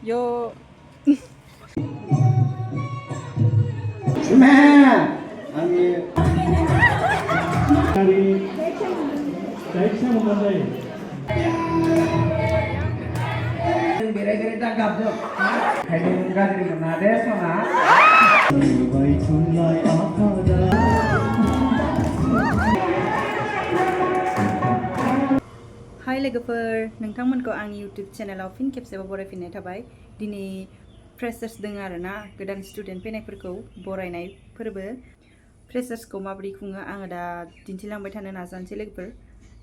Yo. 아니 dari baik saya memandai bere-bere tanggap tuh kayak enggak dari mana deh sana baik sunai apa dah Hai लोगोफोर नोंथांमोनखौ आंनि YouTube चेनेलाव फिन खेबसेबाव बरायफिननाय थाबाय दिनै freshers दङ आरोना गोदान स्टुडेन्ट फैनायफोरखौ बरायनाय फोरबो फ्रेशर्सखौ माबोरै खुङो आङो दा दिन्थिलांबाय थानो नाजानोसै लोगोफोर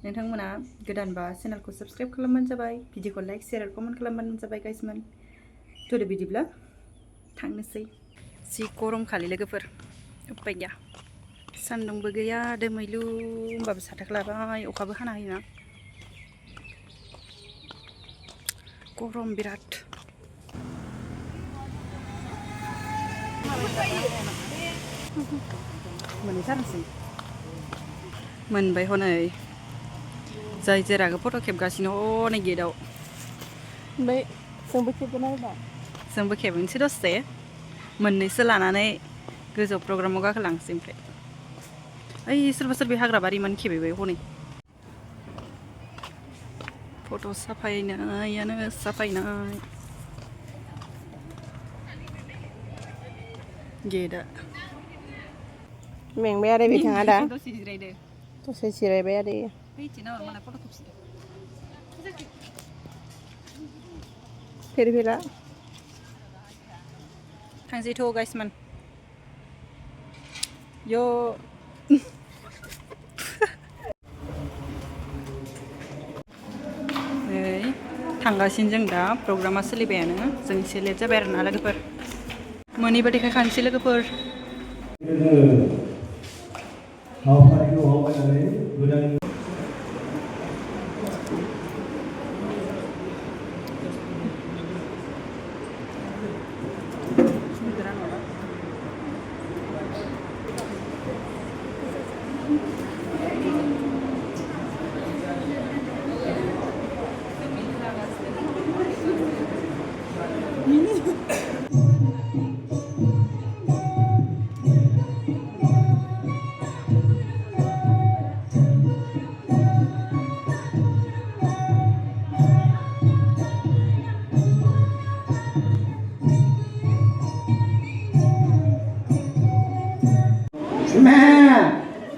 नोंथांमोना गोदानबा चेनेलखौ साबस्क्राइब खालामबानो जाबाय भिडिअखौ लाइक शेयार कमेन्ट खालामबानो जाबाय गाइसमोन थ'दो बिदिब्ला थांनोसै जि गरम खालि लोगोफोर उपाय गैया सान्दुंबो गैया दोमैलु होमबाबो साथाखौ लाबाय अखाबो हाना होयोना गरम बिराद मोनहैथारनोसै मोनबाय हनै जाय जेराखौ फट' खेबगासिनो हनै गेटआव ओमफ्राय जोंबो खेबगोन आरो दा जोंबो खेबनोसै दसे मोननैसो लानानै गोजौ प्रग्रामाव गाखोलांसै ओमफ्राय ओइ सोरबा सोरबि हाग्रा बारि मान खेबैबाय हनै फट' साफायनायानो साफायनाय गेटआ मेंबाय आरो बिथाङा दा दसे जिरायदो दसे जिरायबाय आरो फैथिना मालाय फट' खेबसिदो फेरफेरा थांसैथ' गाइसमोन यो नै थांगासिनो जों दा प्रग्रामा सोलिबायानो जों एसे लेट जाबाय आरोना लोगोफोर मोनैबाथाय खानोसै लोगोफोर हाबाफारिखौ आवगायनानै गोदान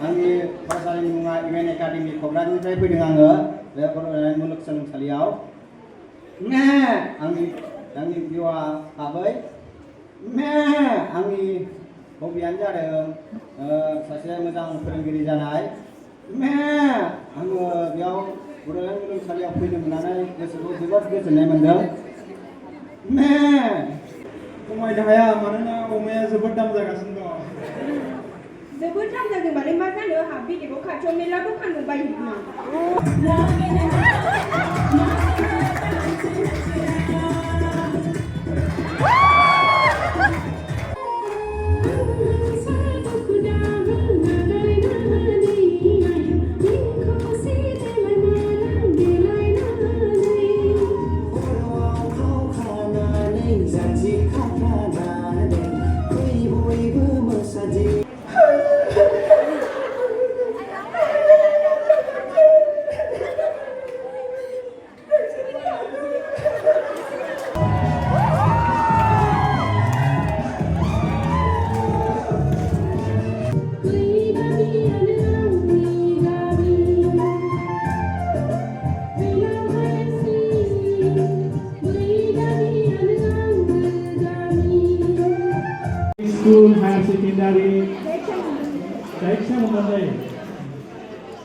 आंनि फरायसालिनि मुङा इउएन एकाडेमि क'क्राझारनिफ्राय फैदों आङो बे बड'लेण्ड मुलुगसोलोंसालियाव आंनि जिउआ आबै आंनि हबियानो जादों सासे मोजां फोरोंगिरि जानाय आङो बेयाव बड'लेण्ड मुलुगसोलोंसालियाव फैनो मोननानै गोसोखौ जोबोद गोजोननाय मोनदों खमायनो हाया मानोना अमाया जोबोद दाम जागासिनो दं जोबोद दाम जादों माने मा जानो आंहा बेलेगाव खाथियाव मेरला दखान दंबाय school higher secondary baik saya memandai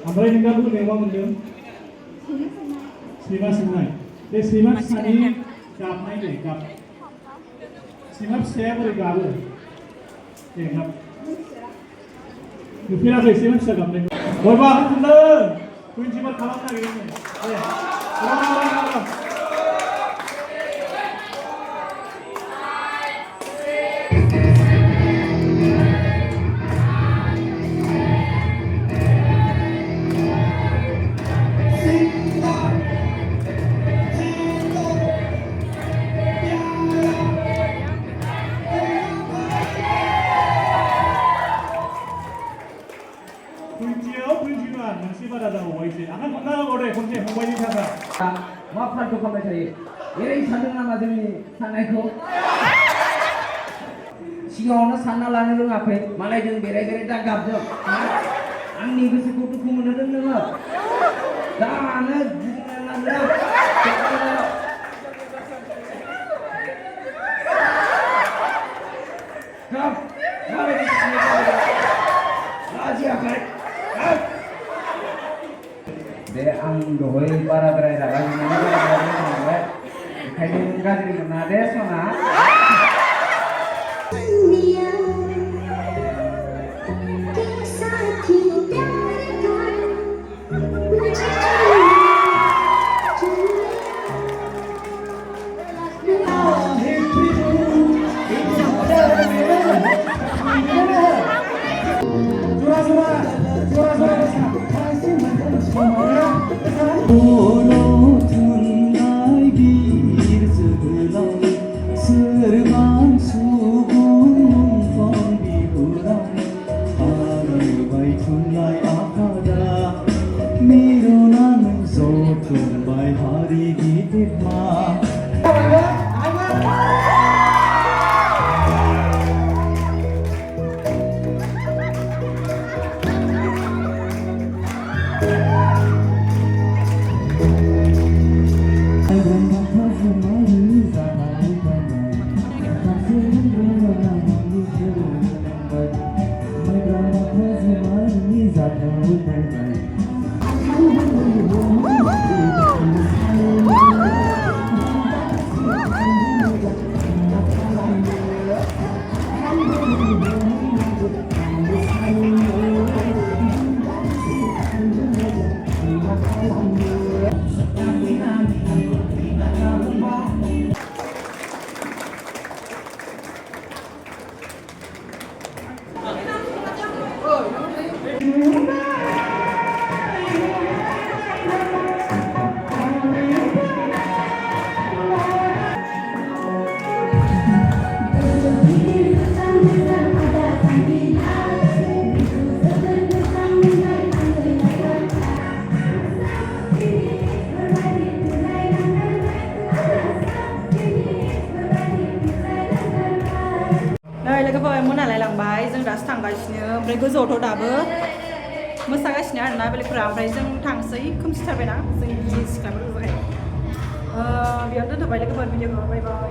ओमफ्राय नोंहा बुंनायाव मा मोनदों सैमा सोंनाय बे सैमा फिसानि गाबनाय नै गाब सैमा फिसाया बोरै गाबो दे गाब नुफेराखै सैमा फिसा गाबनायखौ बयबो आखाइ खबदों प्रिन्सिपाल खालामनो नागिरदों दे जादों अबायसै आखाइ खननांगौ दे खनसे फंबायनि थाखाय मा फाल्टु खालामबाय थायो एरै सानदों नामा जोंनि साननायखौ सिगाङावनो सानना लानो रोङाखै मालाय जों बेराय बेराय दा गाबदों आंनि गोसोखौ दुखु मोनहोदों नोङो दानो दे आं दहाय बाराद्राय रागा जोंनानै बेखायनो गाज्रि मोना दे सना लोगोफोर मोनालाय लांबाय जों दासो थांगासिनो ओमफ्राय गोजौआवथ' दाबो मोसागासिनो आरोना बेलेगफोरा ओमफ्राय जों थांसै खोमसिथारबायना जों गियो सिख्लाफोरखौहाय बेयावनो दोनथ'बाय लोगोफोर भिडिअखौ बाय बाय